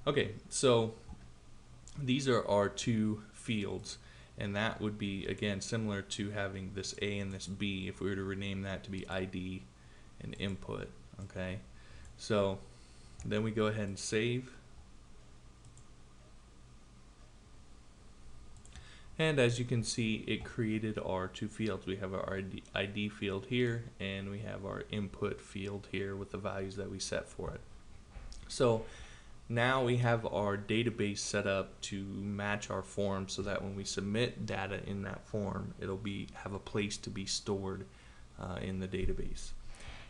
Okay, so these are our two fields, and that would be again similar to having this A and this B if we were to rename that to be ID and input. Okay, so then we go ahead and save, and as you can see, it created our two fields. We have our ID field here, and we have our input field here with the values that we set for it. So now we have our database set up to match our form so that when we submit data in that form, it'll have a place to be stored in the database.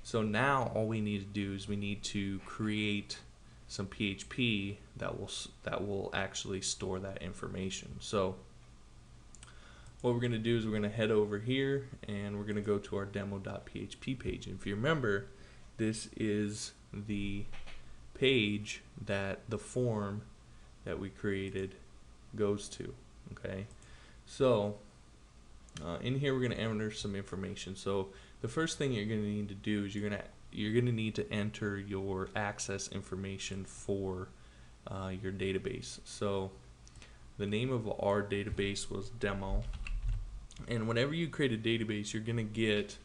So now all we need to do is we need to create some PHP that will actually store that information. So what we're going to do is we're going to head over here and we're going to go to our demo.php page. And if you remember, this is the page that the form that we created goes to. Okay, so in here we're going to enter some information. So the first thing you're going to need to do is you're going to need to enter your access information for your database. So the name of our database was demo, and whenever you create a database, you're going to get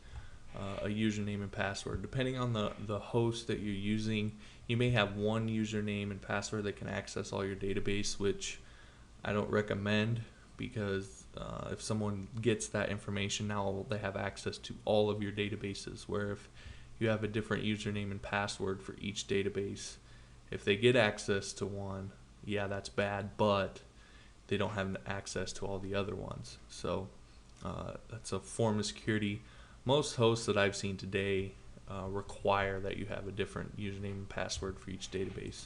a username and password. Depending on the host that you're using, you may have one username and password that can access all your database, which I don't recommend, because if someone gets that information, now they have access to all of your databases, where if you have a different username and password for each database, if they get access to one, yeah, that's bad, but they don't have access to all the other ones. So that's a form of security. Most hosts that I've seen today require that you have a different username and password for each database.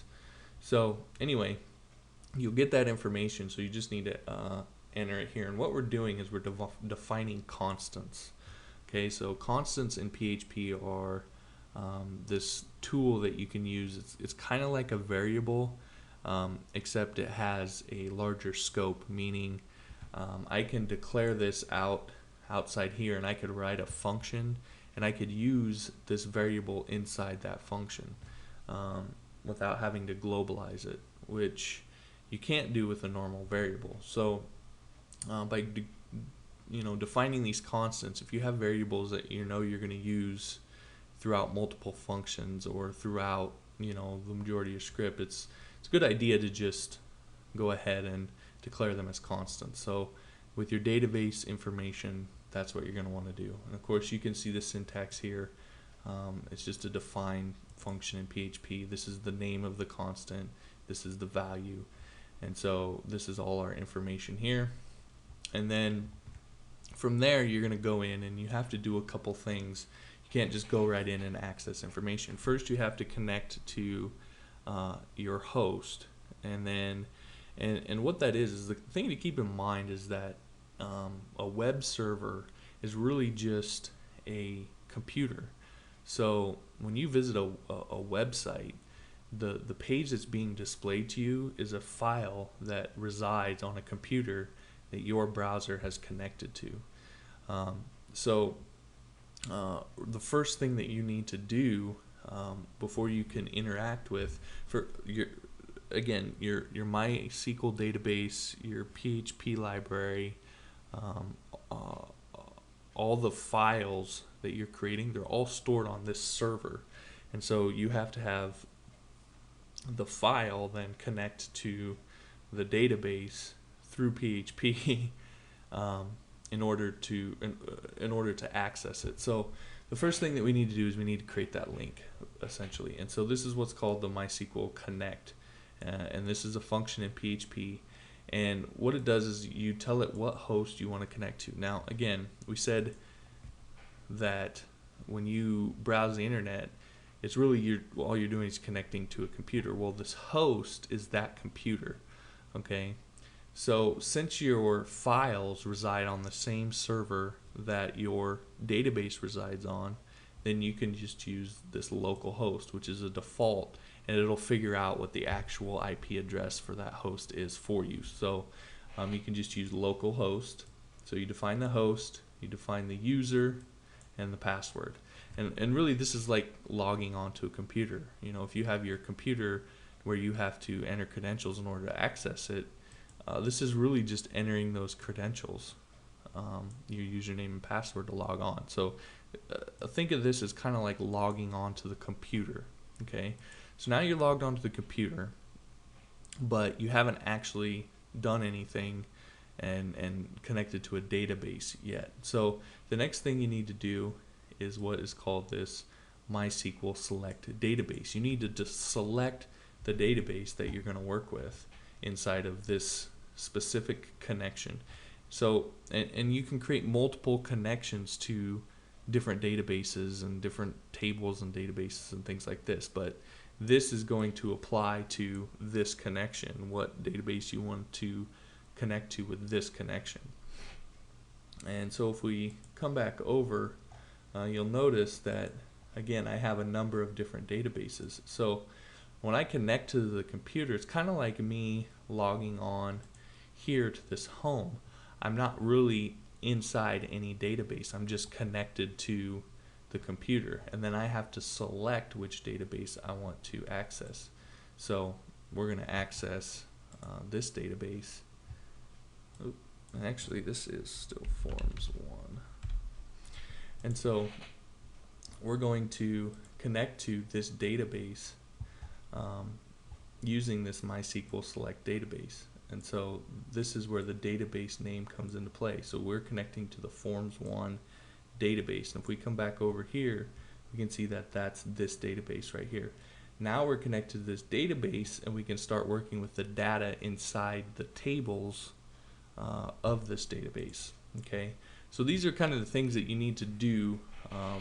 So anyway, you'll get that information, so you just need to enter it here. And what we're doing is we're defining constants. Okay, so constants in PHP are this tool that you can use. It's kind of like a variable, except it has a larger scope, meaning I can declare this outside here, and I could write a function, and I could use this variable inside that function without having to globalize it, which you can't do with a normal variable. So by defining these constants, if you have variables that you're going to use throughout multiple functions or throughout the majority of your script, it's a good idea to just go ahead and declare them as constants. So with your database information, that's what you're going to want to do. And of course, you can see the syntax here. It's just a define function in PHP. This is the name of the constant. This is the value. And so this is all our information here. And then from there, you're going to go in and you have to do a couple things. You can't just go right in and access information. First, you have to connect to your host. And then and what that is the thing to keep in mind is that a web server is really just a computer. So when you visit a website, the page that's being displayed to you is a file that resides on a computer that your browser has connected to. So the first thing that you need to do before you can interact with your MySQL database, your PHP library, all the files that you're creating, they're all stored on this server. And so you have to have the file then connect to the database through PHP in order to access it. So the first thing that we need to do is we need to create that link, essentially. And so this is what's called the MySQL connect. And this is a function in PHP, and what it does is you tell it what host you want to connect to. Now again, we said that when you browse the internet, it's really all you're doing is connecting to a computer. Well, this host is that computer. Okay, so since your files reside on the same server that your database resides on, then you can just use this local host, which is a default, and it'll figure out what the actual IP address for that host is for you. So you can just use localhost. So you define the host, you define the user, and the password. And really this is like logging onto a computer. If you have your computer where you have to enter credentials in order to access it, this is really just entering those credentials, your username and password to log on. So think of this as kind of like logging on to the computer. Okay, so now you're logged onto the computer, but you haven't actually done anything and connected to a database yet. So the next thing you need to do is what is called this MySQL select database. You need to just select the database that you're going to work with inside of this specific connection. So and you can create multiple connections to different databases and different tables and databases and things like this, but this is going to apply to this connection, what database you want to connect to with this connection. And so if we come back over, you'll notice that again I have a number of different databases. So when I connect to the computer, it's kind of like me logging on here to this home. I'm not really inside any database. I'm just connected to the computer, and then I have to select which database I want to access. So we're going to access this database. Oop, and actually this is still forms 1. And so we're going to connect to this database using this MySQL select database. And so this is where the database name comes into play. So we're connecting to the forms 1 database. And if we come back over here, we can see that that's this database right here. Now we're connected to this database, and we can start working with the data inside the tables of this database. Okay, so these are kind of the things that you need to do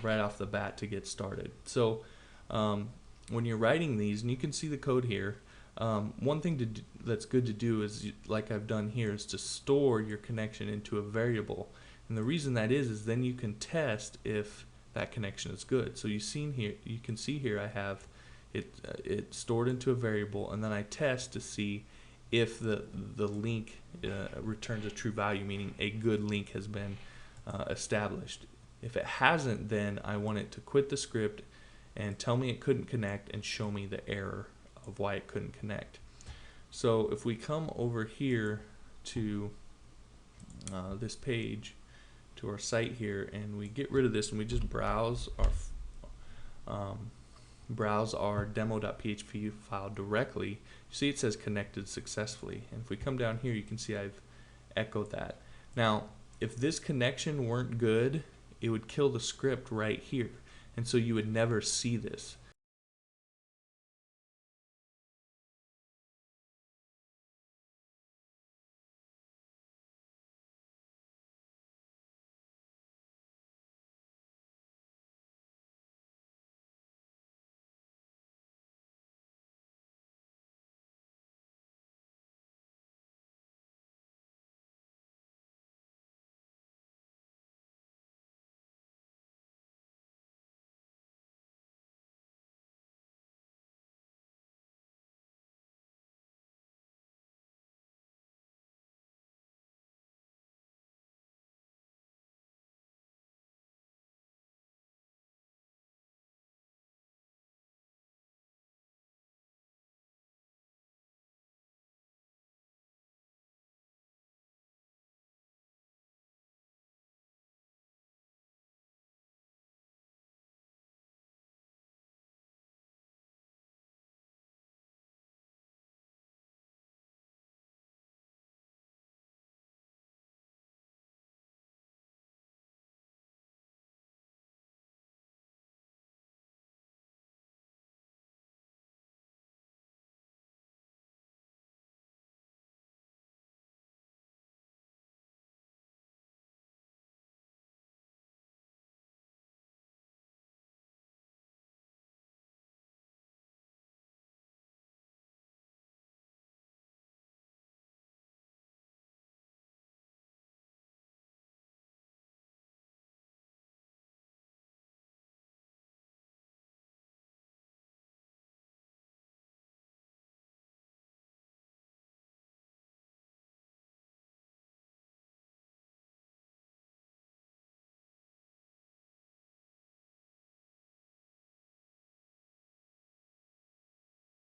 right off the bat to get started. So when you're writing these, and you can see the code here, one thing that's good to do is, like I've done here, is to store your connection into a variable. And the reason that is then you can test if that connection is good. So you can see here I have it stored into a variable, and then I test to see if the link returns a true value, meaning a good link has been established. If it hasn't, then I want it to quit the script and tell me it couldn't connect and show me the error of why it couldn't connect. So if we come over here to this page, to our site here, and we get rid of this and we just browse our demo.php file directly, you see it says connected successfully. And if we come down here, you can see I've echoed that. Now if this connection weren't good, it would kill the script right here, and so you would never see this.